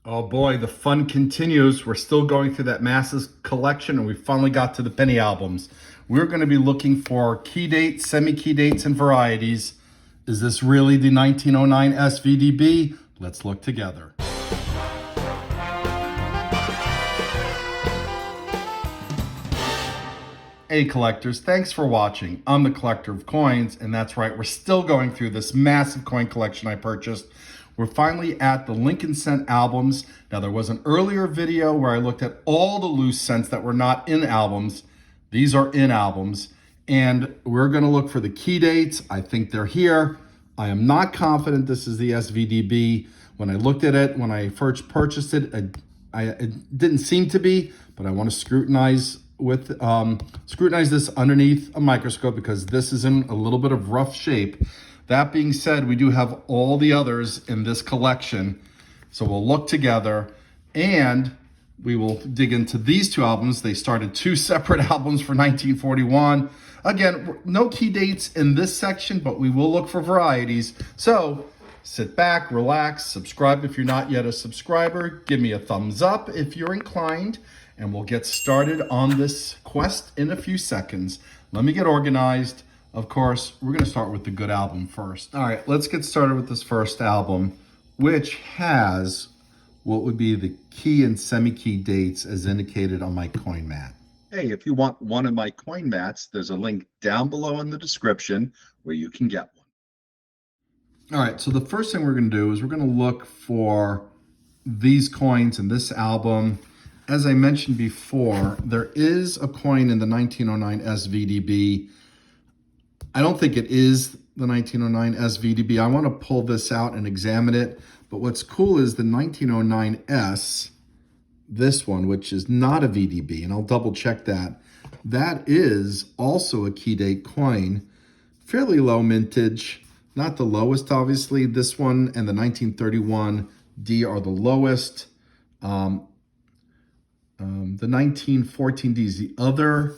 Oh boy, the fun continues. We're still going through that masses collection and we finally got to the penny albums. We're going to be looking for key dates, semi-key dates, and varieties. Is this really the 1909 SVDB? Let's look together. Hey collectors, thanks for watching. I'm the collector of coins, and that's right, we're still going through this massive coin collection I purchased. We're finally at the Lincoln cent albums. Now there was an earlier video where I looked at all the loose cents that were not in albums. These are in albums, and we're gonna look for the key dates. I think they're here. I am not confident this is the SVDB. When I looked at it, when I first purchased it, it didn't seem to be, but I want to scrutinize this underneath a microscope because this is in a little bit of rough shape. That being said, we do have all the others in this collection. So we'll look together and we will dig into these two albums. They started two separate albums for 1941. Again, no key dates in this section, but we will look for varieties. So sit back, relax, subscribe if you're not yet a subscriber. Give me a thumbs up if you're inclined, and we'll get started on this quest in a few seconds. Let me get organized. Of course, we're gonna start with the good album first. All right, let's get started with this first album, which has what would be the key and semi-key dates as indicated on my coin mat. Hey, if you want one of my coin mats, there's a link down below in the description where you can get one. All right, so the first thing we're gonna do is we're gonna look for these coins in this album. As I mentioned before, there is a coin in the 1909 SVDB. I don't think it is the 1909 SVDB. I want to pull this out and examine it. But what's cool is the 1909S, this one, which is not a VDB, and I'll double check that. That is also a key date coin, fairly low mintage, not the lowest, obviously. This one and the 1931 D are the lowest. The 1914 D is the other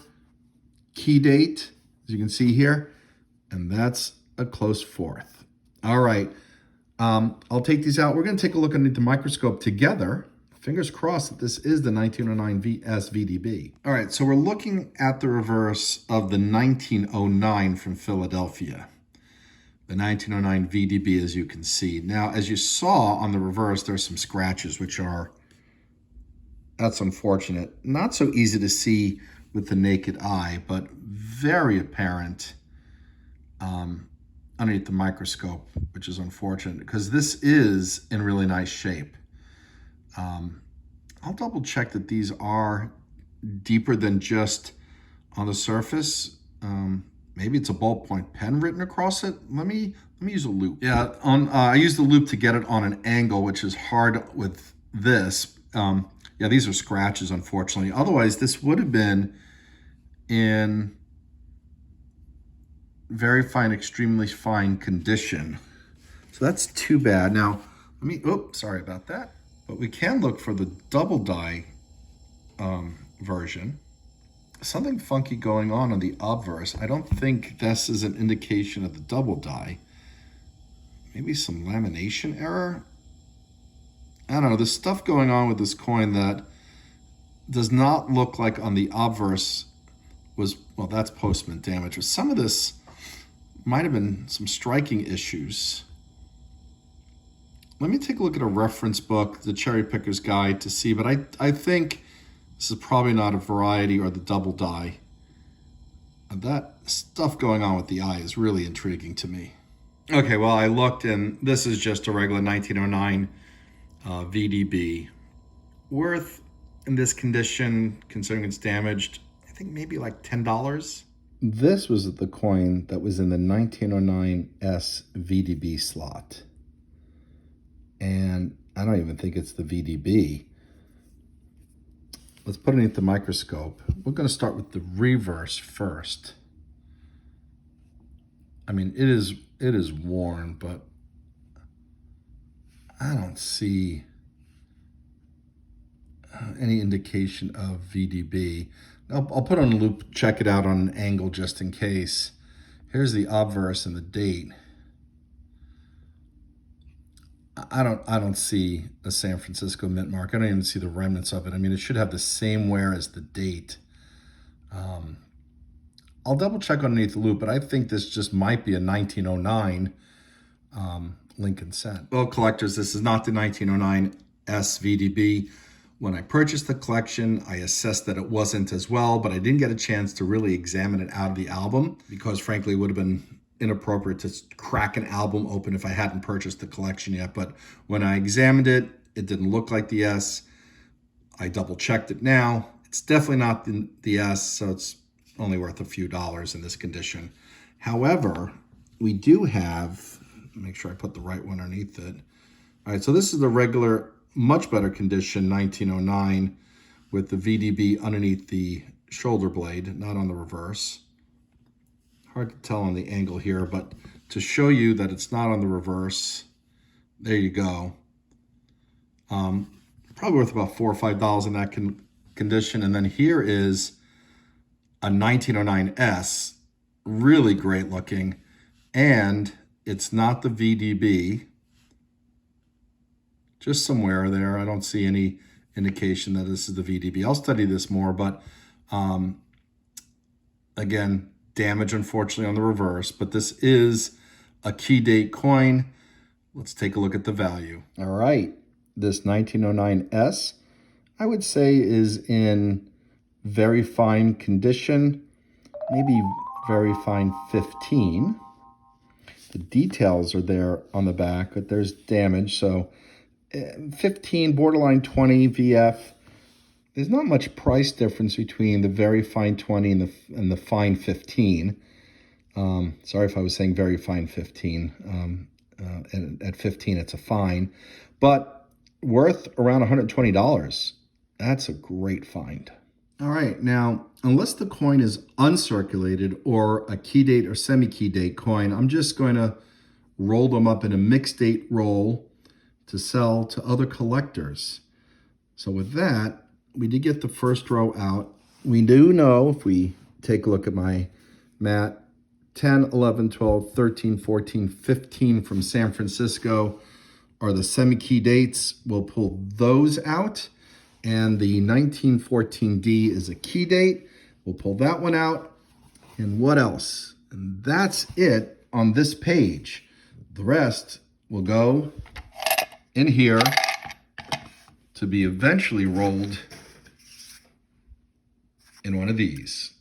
key date, as you can see here, and that's a close fourth. All right, I'll take these out. We're going to take a look underneath the microscope together. Fingers crossed that this is the 1909 SVDB. All right, so we're looking at the reverse of the 1909 from Philadelphia. The 1909 VDB, as you can see. Now, as you saw on the reverse, there's some scratches, which are, that's unfortunate. Not so easy to see with the naked eye, but very apparent underneath the microscope, which is unfortunate because this is in really nice shape. I'll double check that these are deeper than just on the surface. Maybe it's a ballpoint pen written across it. Let me use a loop. Yeah, I use the loop to get it on an angle, which is hard with this. Yeah, these are scratches, unfortunately. Otherwise, this would have been in very fine, extremely fine condition. So that's too bad. Now, sorry about that. But we can look for the double die version. Something funky going on the obverse. I don't think this is an indication of the double die. Maybe some lamination error. I don't know, there's stuff going on with this coin that does not look like on the obverse was, well, that's postman damage. Some of this might have been some striking issues. Let me take a look at a reference book, the Cherry Picker's Guide, to see, but I think this is probably not a variety or the double die. And that stuff going on with the eye is really intriguing to me. Okay, well, I looked and this is just a regular 1909 VDB. Worth in this condition, considering it's damaged, I think maybe like $10. This was the coin that was in the 1909 S VDB slot. And I don't even think it's the VDB. Let's put it underneath the microscope. We're going to start with the reverse first. I mean, it is worn, but I don't see any indication of VDB. I'll put on a loop, check it out on an angle just in case. Here's the obverse and the date. I don't see a San Francisco mint mark. I don't even see the remnants of it. I mean, it should have the same wear as the date. I'll double check underneath the loop, but I think this just might be a 1909 Lincoln cent. Well, collectors, this is not the 1909 SVDB. When I purchased the collection, I assessed that it wasn't as well, but I didn't get a chance to really examine it out of the album because frankly, it would have been inappropriate to crack an album open if I hadn't purchased the collection yet. But when I examined it, it didn't look like the S. I double checked it now. It's definitely not the S, so it's only worth a few dollars in this condition. However, we do have, make sure I put the right one underneath it. All right, so this is the regular, much better condition 1909 with the VDB underneath the shoulder blade, not on the reverse. Hard to tell on the angle here, but to show you that it's not on the reverse, there you go. Probably worth about $4 or $5 in that condition. And then here is a 1909S, really great looking, and it's not the VDB. Just somewhere there, I don't see any indication that this is the VDB. I'll study this more, but again, damage unfortunately on the reverse, but this is a key date coin. Let's take a look at the value. All right, this 1909S, I would say is in very fine condition, maybe very fine 15. The details are there on the back, but there's damage, so 15, borderline 20 VF. There's not much price difference between the very fine 20 and the fine 15. Sorry if I was saying very fine 15. And at 15, it's a fine, but worth around $120. That's a great find. All right, now, unless the coin is uncirculated or a key date or semi-key date coin, I'm just going to roll them up in a mixed date roll to sell to other collectors. So with that, we did get the first row out. We do know, if we take a look at my mat, 10, 11, 12, 13, 14, 15 from San Francisco are the semi-key dates. We'll pull those out. And the 1914D is a key date. We'll pull that one out. And what else? And that's it on this page. The rest will go in here to be eventually rolled in one of these.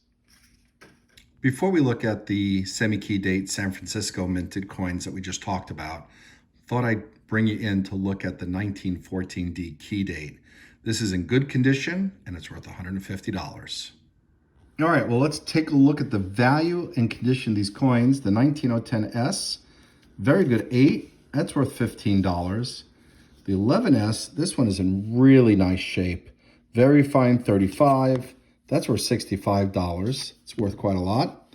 Before we look at the semi-key date San Francisco minted coins that we just talked about, thought I'd bring you in to look at the 1914D key date. This is in good condition and it's worth $150. All right, well, let's take a look at the value and condition of these coins. The 19010S, very good 8, that's worth $15. The 11S, this one is in really nice shape. Very fine 35, that's worth $65. It's worth quite a lot.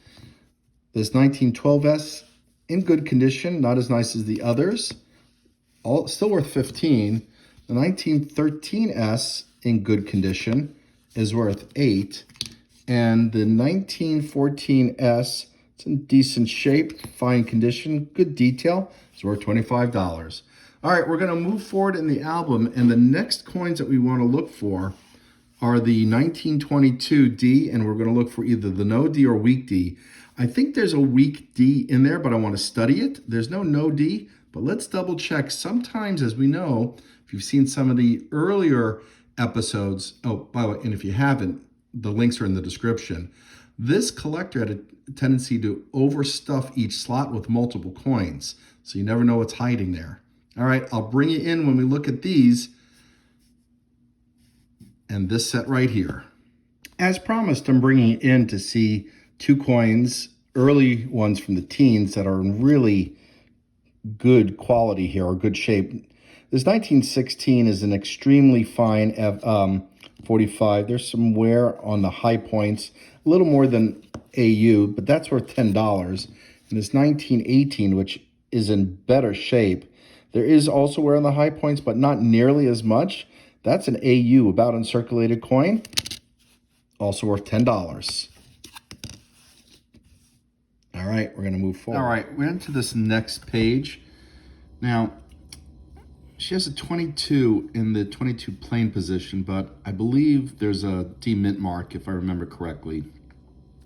This 1912S, in good condition, not as nice as the others. Still worth 15. The 1913S, in good condition, is worth 8. And the 1914S, it's in decent shape, fine condition, good detail, it's worth $25. All right, we're gonna move forward in the album, and the next coins that we wanna look for are the 1922D, and we're gonna look for either the no D or weak D. I think there's a weak D in there, but I wanna study it. There's no D, but let's double check. Sometimes, as we know, if you've seen some of the earlier episodes, oh, by the way, and if you haven't, the links are in the description. This collector had a tendency to overstuff each slot with multiple coins, so you never know what's hiding there. All right, I'll bring you in when we look at these and this set right here. As promised, I'm bringing it in to see two coins, early ones from the teens that are in really good quality here, or good shape. This 1916 is an extremely fine 45. There's some wear on the high points, a little more than AU, but that's worth $10. And this 1918, which is in better shape, there is also wear on the high points, but not nearly as much. That's an AU, about uncirculated coin, also worth $10. All right, we're gonna move forward. All right, we're into this next page. Now, She has a 22 in the 22 plain position, but I believe there's a D mint mark, if I remember correctly.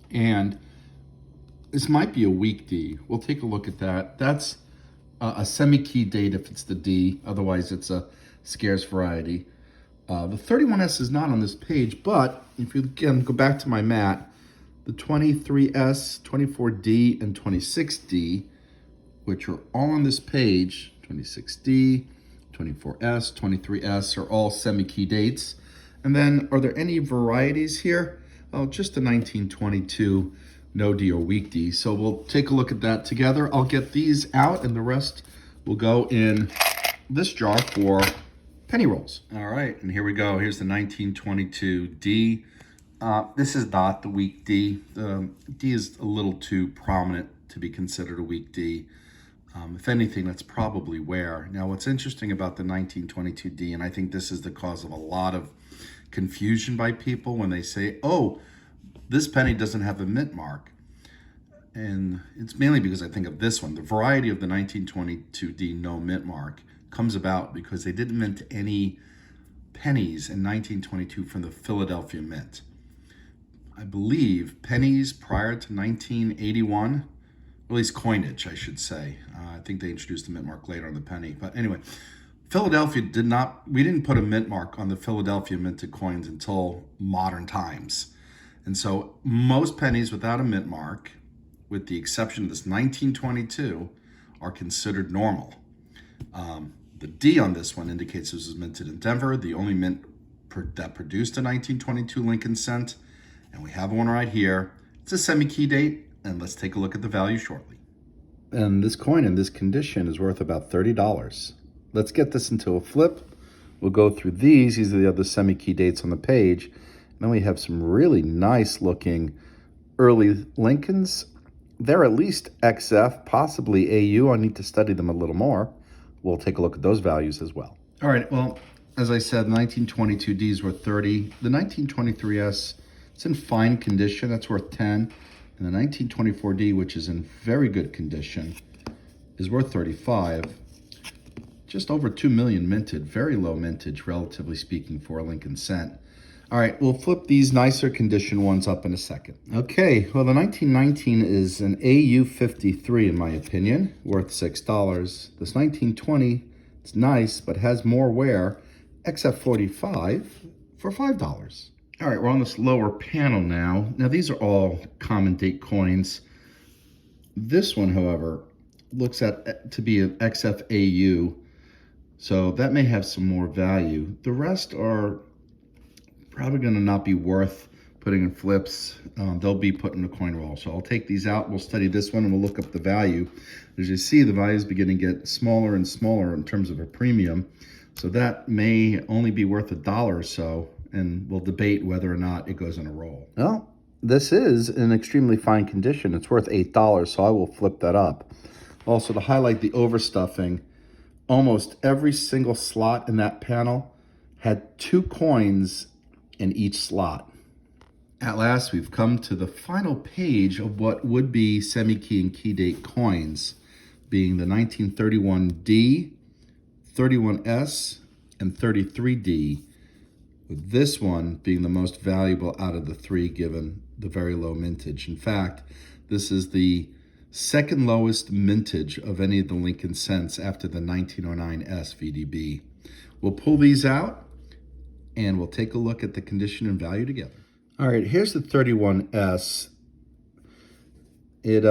And this might be a weak D. We'll take a look at that. That's a semi-key date if it's the D. Otherwise, it's a scarce variety. The 31S is not on this page, but if you again go back to my mat, the 23S, 24D, and 26D, which are all on this page, 26D, 24S, 23S, are all semi-key dates. And then, are there any varieties here? Oh, just the 1922 no D or weak D. So we'll take a look at that together. I'll get these out and the rest will go in this jar for penny rolls. All right, and here we go. Here's the 1922 D. This is not the weak D. The D is a little too prominent to be considered a weak D. If anything, that's probably wear. Now, what's interesting about the 1922 D, and I think this is the cause of a lot of confusion by people when they say, oh, this penny doesn't have a mint mark. And it's mainly because I think of this one. The variety of the 1922 D no mint mark comes about because they didn't mint any pennies in 1922 from the Philadelphia Mint. I believe pennies prior to 1981, at least coinage, I should say. I think they introduced the mint mark later on the penny. But anyway, Philadelphia we didn't put a mint mark on the Philadelphia minted coins until modern times. And so most pennies without a mint mark, with the exception of this 1922, are considered normal. The D on this one indicates this was minted in Denver, the only mint that produced a 1922 Lincoln cent. And we have one right here. It's a semi-key date. And let's take a look at the value shortly. And this coin in this condition is worth about $30. Let's get this into a flip. We'll go through these. These are the other semi-key dates on the page. And then we have some really nice looking early Lincolns. They're at least XF, possibly AU. I need to study them a little more. We'll take a look at those values as well. All right, well, as I said, 1922 Ds were 30. The 1923S, it's in fine condition. That's worth 10. And the 1924D, which is in very good condition, is worth 35. Just over 2 million minted, very low mintage, relatively speaking, for a Lincoln cent. All right, we'll flip these nicer condition ones up in a second. Okay, well, the 1919 is an AU 53, in my opinion, worth $6. This 1920, it's nice, but has more wear, XF 45 for $5. All right, we're on this lower panel now. Now, these are all common date coins. This one, however, looks to be an XFAU, so that may have some more value. The rest are probably going to not be worth putting in flips. They'll be put in a coin roll. So I'll take these out. We'll study this one and we'll look up the value. As you see, the value is beginning to get smaller and smaller in terms of a premium. So that may only be worth $1 or so. And we'll debate whether or not it goes in a roll. Well, this is in extremely fine condition. It's worth $8, so I will flip that up. Also, to highlight the overstuffing, almost every single slot in that panel had 2 coins in each slot. At last, we've come to the final page of what would be semi-key and key date coins, being the 1931D, 31S, and 33D. With this one being the most valuable out of the 3 given the very low mintage. In fact, this is the second lowest mintage of any of the Lincoln cents after the 1909 SVDB. We'll pull these out and we'll take a look at the condition and value together. All right, here's the 31S. It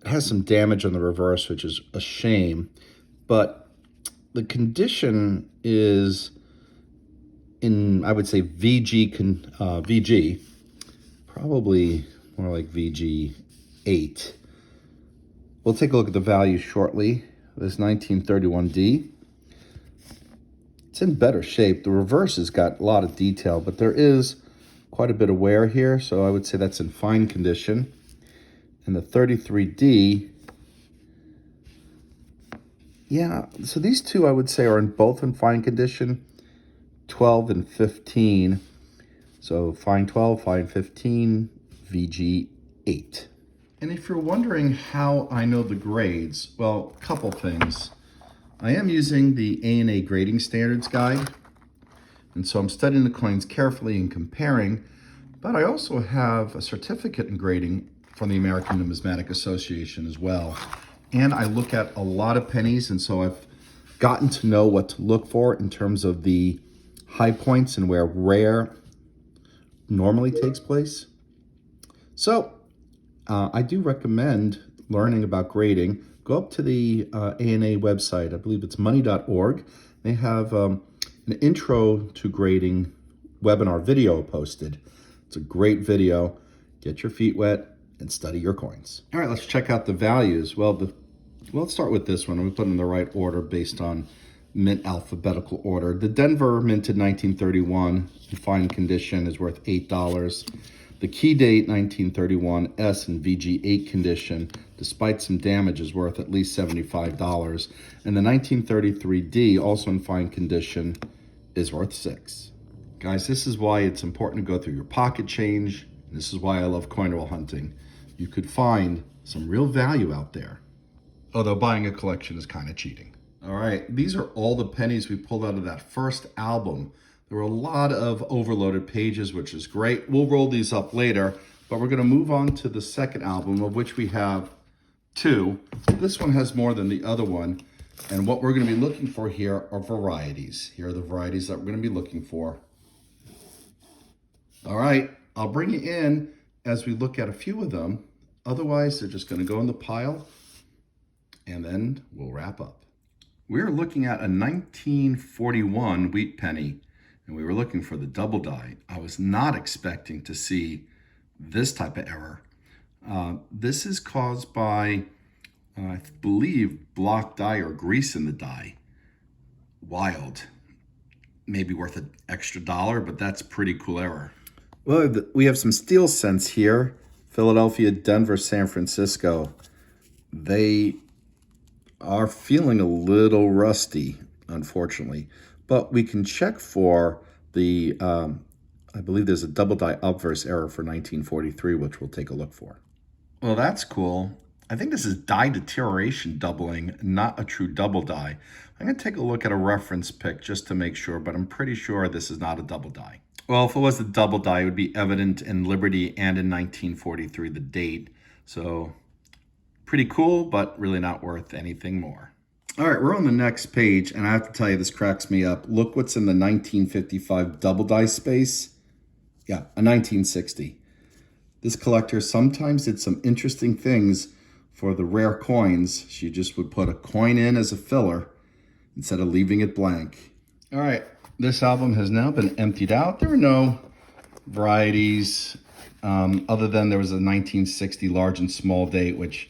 has some damage on the reverse, which is a shame, but the condition is in, I would say, VG, probably more like VG8. We'll take a look at the value shortly. This 1931D, it's in better shape. The reverse has got a lot of detail, but there is quite a bit of wear here, so I would say that's in fine condition. And the 33D, yeah, so these two I would say are both in fine condition. 12 and 15. So fine 12, fine 15, VG 8. And if you're wondering how I know the grades, well, a couple things. I am using the A&A Grading Standards Guide, and so I'm studying the coins carefully and comparing, but I also have a certificate in grading from the American Numismatic Association as well. And I look at a lot of pennies, and so I've gotten to know what to look for in terms of the high points and where rare normally takes place. So I do recommend learning about grading. Go up to the A&A website. I believe it's money.org. They have an intro to grading webinar video posted. It's a great video. Get your feet wet and study your coins. All right, let's check out the values. Well, let's start with this one. I'm gonna put in the right order based on mint alphabetical order. The Denver minted 1931 in fine condition is worth $8. The key date 1931 S and VG8 condition, despite some damage, is worth at least $75. And the 1933 D, also in fine condition, is worth $6. Guys, this is why it's important to go through your pocket change. This is why I love coin roll hunting. You could find some real value out there, although buying a collection is kind of cheating. All right, these are all the pennies we pulled out of that first album. There were a lot of overloaded pages, which is great. We'll roll these up later, but we're gonna move on to the second album, of which we have 2. This one has more than the other one. And what we're gonna be looking for here are varieties. Here are the varieties that we're gonna be looking for. All right, I'll bring you in as we look at a few of them. Otherwise, they're just gonna go in the pile, and then we'll wrap up. We're looking at a 1941 Wheat Penny, and we were looking for the double die. I was not expecting to see this type of error. This is caused by, I believe, block die or grease in the die. Wild. Maybe worth an extra $1, but that's a pretty cool error. Well, we have some steel cents here. Philadelphia, Denver, San Francisco. They are feeling a little rusty, unfortunately. But we can check for the, I believe there's a double die obverse error for 1943, which we'll take a look for. Well, that's cool. I think this is die deterioration doubling, not a true double die. I'm gonna take a look at a reference pic just to make sure, but I'm pretty sure this is not a double die. Well, if it was a double die, it would be evident in Liberty and in 1943, the date. So pretty cool, but really not worth anything more. All right, we're on the next page, and I have to tell you, this cracks me up. Look what's in the 1955 double die space. Yeah, a 1960. This collector sometimes did some interesting things for the rare coins. She just would put a coin in as a filler instead of leaving it blank. All right, this album has now been emptied out. There were no varieties other than there was a 1960 large and small date, which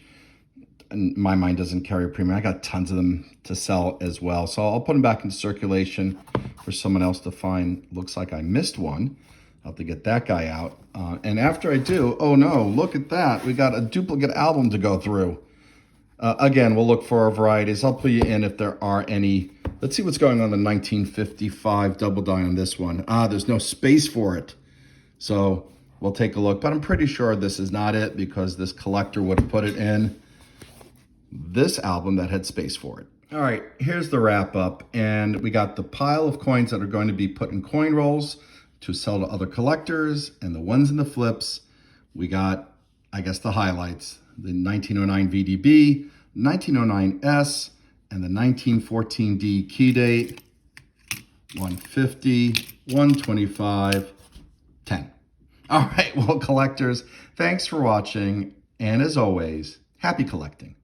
in my mind doesn't carry a premium. I got tons of them to sell as well. So I'll put them back into circulation for someone else to find. Looks like I missed one. I'll have to get that guy out. And after I do, oh no, look at that. We got a duplicate album to go through. Again, we'll look for our varieties. I'll put you in if there are any. Let's see what's going on in the 1955 double die on this one. There's no space for it. So we'll take a look, but I'm pretty sure this is not it because this collector would have put it in this album that had space for it. All right, here's the wrap up. And we got the pile of coins that are going to be put in coin rolls to sell to other collectors, and the ones in the flips. We got, I guess, the highlights, the 1909 VDB, 1909S, and the 1914D key date, 150, 125, 10. All right, well, collectors, thanks for watching. And as always, happy collecting.